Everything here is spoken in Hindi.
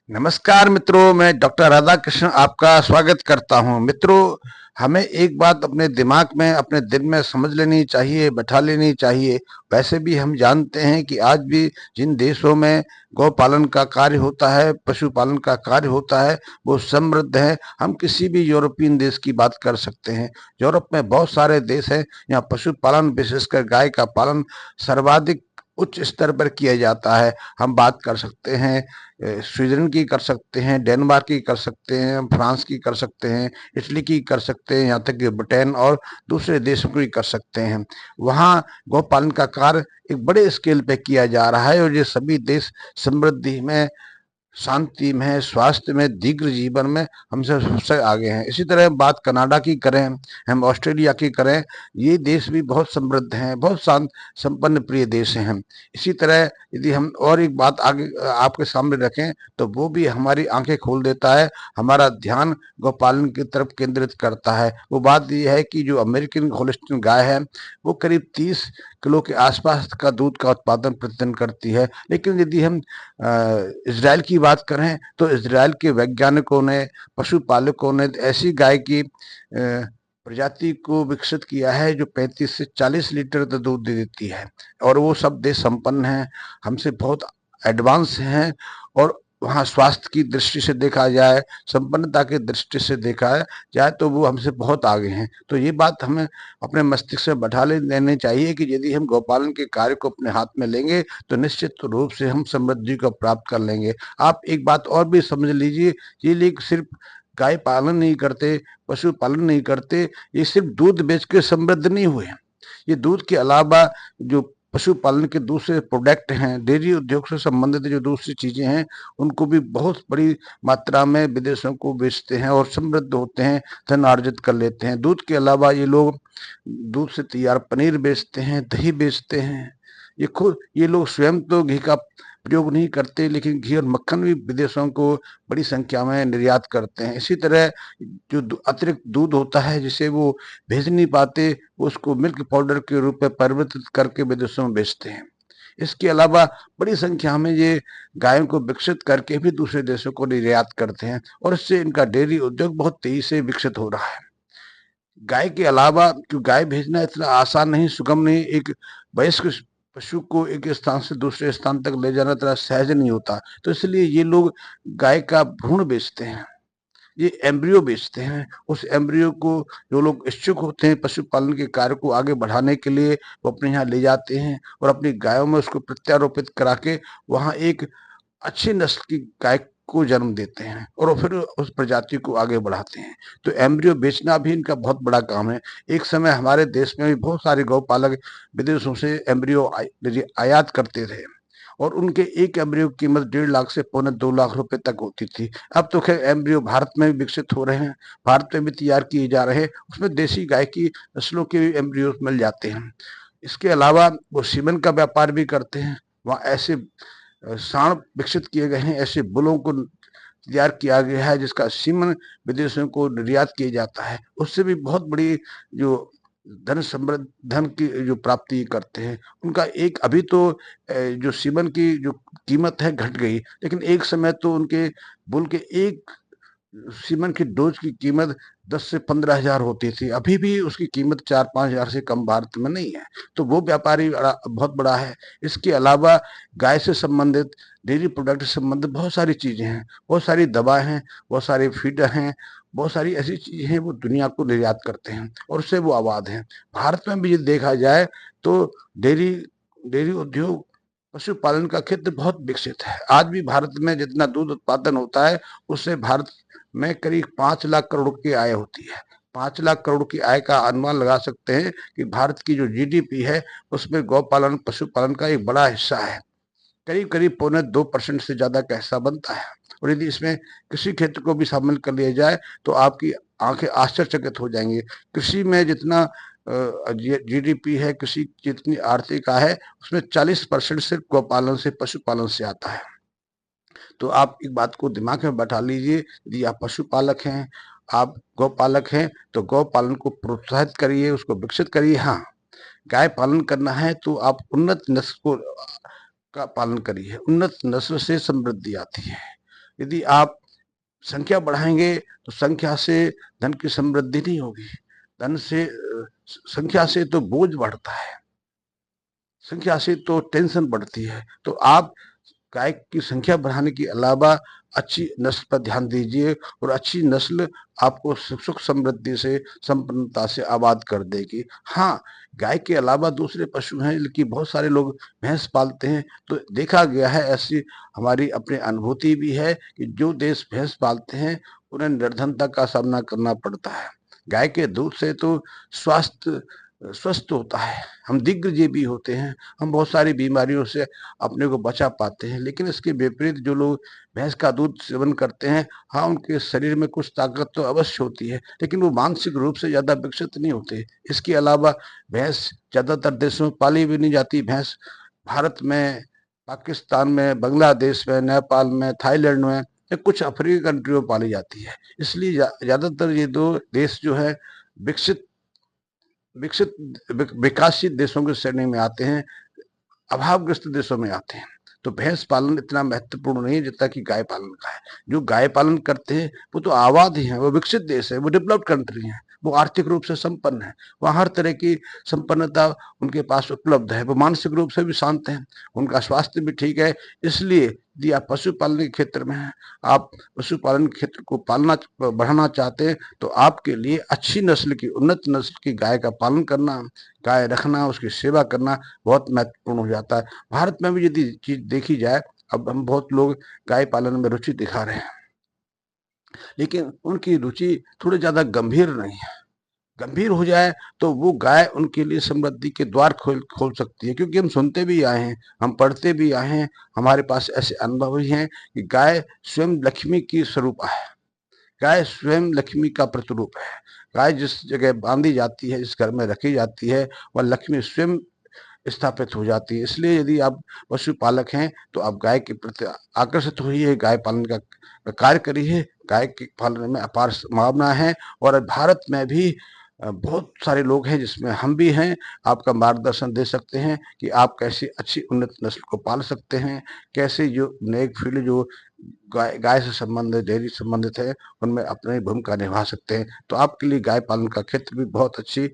नमस्कार मित्रों, मैं डॉक्टर राधाकृष्ण आपका स्वागत करता हूं। मित्रों, हमें एक बात अपने दिमाग में, अपने दिल में समझ लेनी चाहिए, बैठा लेनी चाहिए। वैसे भी हम जानते हैं कि आज भी जिन देशों में गौ पालन का कार्य होता है, पशुपालन का कार्य होता है, वो समृद्ध है। हम किसी भी यूरोपियन देश की बात कर सकते हैं। यूरोप में बहुत सारे देश हैं, यहाँ पशुपालन, विशेषकर गाय का पालन सर्वाधिक उच्च स्तर पर किया जाता है। हम बात कर सकते हैं स्वीडन की, कर सकते हैं डेनमार्क की, कर सकते हैं फ्रांस की, कर सकते हैं इटली की, कर सकते हैं यहाँ तक कि ब्रिटेन और दूसरे देशों की कर सकते हैं। वहाँ गौपालन का कार्य एक बड़े स्केल पे किया जा रहा है और ये सभी देश समृद्धि में, शांति में, स्वास्थ्य में, दीर्घ जीवन में हमसे सबसे आगे हैं। इसी तरह बात कनाडा की करें, हम ऑस्ट्रेलिया की करें, ये देश भी बहुत समृद्ध हैं, बहुत शांत, संपन्न प्रिय देश हैं। इसी तरह यदि हम और एक बात आगे आपके सामने रखें तो वो भी हमारी आंखें खोल देता है, हमारा ध्यान गौपालन की तरफ केंद्रित करता है। वो बात ये है कि जो अमेरिकन होलिस्टीन गाय है वो करीब 30 किलो के आसपास का दूध का उत्पादन प्रतिदिन करती है। लेकिन यदि हम इजराइल की बात करें तो इजराइल के वैज्ञानिकों ने, पशुपालकों ने ऐसी गाय की प्रजाति को विकसित किया है जो 35 से 40 लीटर तक दूध दे देती है। और वो सब देश संपन्न हैं, हमसे बहुत एडवांस हैं। और वहाँ स्वास्थ्य की दृष्टि से देखा जाए, संपन्नता की दृष्टि से देखा जाए तो वो हमसे बहुत आगे हैं। तो ये बात हमें अपने मस्तिष्क में बैठा लेनी चाहिए कि यदि हम गौपालन के कार्य को अपने हाथ में लेंगे तो निश्चित रूप से हम समृद्धि को प्राप्त कर लेंगे। आप एक बात और भी समझ लीजिए, ये लोग सिर्फ गाय पालन नहीं करते, पशु पालन नहीं करते, ये सिर्फ दूध बेच के समृद्ध नहीं हुए हैं। ये दूध के अलावा जो पशुपालन के दूसरे प्रोडक्ट हैं, डेयरी उद्योग से संबंधित जो दूसरी चीजें हैं, उनको भी बहुत बड़ी मात्रा में विदेशों को बेचते हैं और समृद्ध होते हैं, धन अर्जित कर लेते हैं। दूध के अलावा ये लोग दूध से तैयार पनीर बेचते हैं, दही बेचते हैं। ये लोग स्वयं तो घी का प्रयोग नहीं करते, लेकिन घी और मक्खन भी विदेशों को बड़ी संख्या में निर्यात करते हैं। इसी तरह जो अतिरिक्त दूध होता है जिसे वो भेज नहीं पाते, वो उसको मिल्क पाउडर के रूप में परिवर्तित करके विदेशों में बेचते हैं। इसके अलावा बड़ी संख्या में ये गायों को विकसित करके भी दूसरे देशों को निर्यात करते हैं और इससे इनका डेयरी उद्योग बहुत तेजी से विकसित हो रहा है। गाय के अलावा, क्यों गाय भेजना इतना आसान नहीं, सुगम नहीं, एक वयस्क पशु को एक स्थान से दूसरे स्थान तक ले जाना इतना सहज नहीं होता। तो इसलिए ये लोग गाय का भ्रूण बेचते हैं, ये एम्ब्रियो बेचते हैं। उस एम्ब्रियो को जो लोग इच्छुक होते हैं पशुपालन के कार्य को आगे बढ़ाने के लिए, वो अपने यहाँ ले जाते हैं और अपनी गायों में उसको प्रत्यारोपित करा के वहाँ एक अच्छी नस्ल की गाय को जन्म देते हैं और फिर उस प्रजाति को आगे बढ़ाते हैं। तो एम्ब्रियो बेचना भी इनका बहुत बड़ा काम है। एक समय हमारे देश में भी बहुत सारे गौपालक विदेशों से एम्ब्रियो आयात करते थे और उनके एक एम्ब्रियो की कीमत 1.5 लाख से 2.25 लाख रुपए तक होती थी। अब तो खैर एम्ब्रियो भारत में भी विकसित हो रहे हैं, भारत में भी तैयार किए जा रहे हैं, उसमें देसी गाय की नस्लों के भी एम्ब्रियो मिल जाते हैं। इसके अलावा वो सीमेंट का व्यापार भी करते हैं। वहाँ ऐसे सांड विकसित किए गए हैं, ऐसे बुलों को तैयार किया गया है जिसका सीमन विदेशों को निर्यात किया जाता है। उससे भी बहुत बड़ी जो धन की जो प्राप्ति करते हैं। उनका एक अभी तो जो सीमन की जो कीमत है घट गई, लेकिन एक समय तो उनके बुल के एक सीमेंट की डोज की कीमत 10 से 15 हजार होती थी। अभी भी उसकी कीमत 4-5 हजार से कम भारत में नहीं है। तो वो व्यापारी बहुत बड़ा है। इसके अलावा गाय से संबंधित, डेयरी प्रोडक्ट से संबंधित बहुत सारी चीजें हैं, बहुत सारी दवाएं हैं, बहुत सारे फीडर हैं, बहुत सारी ऐसी चीजें हैं वो दुनिया को निर्यात करते हैं और उससे वो आबाद हैं। भारत में भी ये देखा जाए तो डेयरी डेयरी उद्योग, पशुपालन का क्षेत्र बहुत विकसित है। आज भी भारत में जितना दूध उत्पादन होता है उससे भारत में करीब 5 लाख करोड़ की आय होती है। 5 लाख करोड़ की आय का अनुमान लगा सकते हैं कि भारत की जो जीडीपी है उसमें गौपालन, पशुपालन का एक बड़ा हिस्सा है। करीब करीब 2.25% से ज्यादा का हिस्सा बनता है। और यदि इसमें कृषि क्षेत्र को भी शामिल कर लिया जाए तो आपकी आंखें आश्चर्यचकित हो जाएंगी। कृषि में जितना जीडीपी है, कृषि जितनी आर्थिक आय है, उसमें 40% सिर्फ गौपालन से, पशुपालन से आता है। तो आप एक बात को दिमाग में बैठा लीजिए, यदि आप पशुपालक हैं, आप गौपालक हैं, तो गौ पालन को प्रोत्साहित करिए, उसको विकसित करिए। हाँ, गाय पालन करना है तो आप उन्नत नस्ल को का पालन करिए। उन्नत नस्ल से समृद्धि आती है। यदि आप संख्या बढ़ाएंगे तो संख्या से धन की समृद्धि नहीं होगी, धन से संख्या से तो बोझ बढ़ता है, संख्या से तो टेंशन बढ़ती है। तो आप गाय की संख्या बढ़ाने के अलावा अच्छी नस्ल पर ध्यान दीजिए, और अच्छी नस्ल आपको सुख समृद्धि से, संपन्नता से आबाद कर देगी। हाँ, गाय के अलावा दूसरे पशु हैं, लेकिन बहुत सारे लोग भैंस पालते हैं। तो देखा गया है, ऐसी हमारी अपनी अनुभूति भी है कि जो देश भैंस पालते हैं उन्हें निर्धनता का सामना करना पड़ता है। गाय के दूध से तो स्वास्थ्य स्वस्थ होता है, हम दीर्घजीवी होते हैं, हम बहुत सारी बीमारियों से अपने को बचा पाते हैं। लेकिन इसके विपरीत जो लोग भैंस का दूध सेवन करते हैं, हाँ, उनके शरीर में कुछ ताकत तो अवश्य होती है, लेकिन वो मानसिक रूप से ज़्यादा विकसित नहीं होते। इसके अलावा भैंस ज़्यादातर देशों में पाली भी नहीं जाती। भैंस भारत में, पाकिस्तान में, बांग्लादेश में, नेपाल में, थाईलैंड में या कुछ अफ्रीकी कंट्रियों में पाली जाती है। इसलिए ज़्यादातर ये दो देश जो है विकसित विकसित विकासशील देशों की श्रेणी में आते हैं, अभावग्रस्त देशों में आते हैं। तो भैंस पालन इतना महत्वपूर्ण नहीं है जितना कि गाय पालन का है। जो गाय पालन करते हैं वो तो आबाद ही हैं, वो विकसित देश है, वो डेवलप्ड कंट्री है, वो आर्थिक रूप से संपन्न है, वहाँ हर तरह की संपन्नता उनके पास उपलब्ध है, वो मानसिक रूप से भी शांत हैं, उनका स्वास्थ्य भी ठीक है। इसलिए यदि आप पशुपालन के क्षेत्र में हैं, आप पशुपालन के क्षेत्र को पालना बढ़ाना चाहते हैं, तो आपके लिए अच्छी नस्ल की, उन्नत नस्ल की गाय का पालन करना, गाय रखना, उसकी सेवा करना बहुत महत्वपूर्ण हो जाता है। भारत में भी यदि चीज देखी जाए, अब हम बहुत लोग गाय पालन में रुचि दिखा रहे हैं, लेकिन उनकी रुचि थोड़ी ज्यादा गंभीर नहीं है। गंभीर हो जाए तो वो गाय उनके लिए समृद्धि के द्वार खोल खोल सकती है, क्योंकि हम सुनते भी आए हैं, हम पढ़ते भी आए हैं, हमारे पास ऐसे अनुभव भी हैं कि गाय स्वयं लक्ष्मी की स्वरूप है। गाय स्वयं लक्ष्मी का प्रतिरूप है। गाय जिस जगह बांधी जाती है, जिस घर में रखी जाती है, वह लक्ष्मी स्वयं स्थापित हो जाती है। इसलिए यदि आप पशुपालक हैं तो आप गाय के प्रति आकर्षित होइए, गाय पालन का कार्य करिए। गाय के पालन में अपार संभावना है, और भारत में भी बहुत सारे लोग हैं, जिसमें हम भी हैं, आपका मार्गदर्शन दे सकते हैं कि आप कैसे अच्छी उन्नत नस्ल को पाल सकते हैं, कैसे जो नए फील्ड जो गाय से संबंधित, डेयरी संबंधित है, उनमें अपनी भूमिका निभा सकते हैं। तो आपके लिए गाय पालन का क्षेत्र भी बहुत अच्छी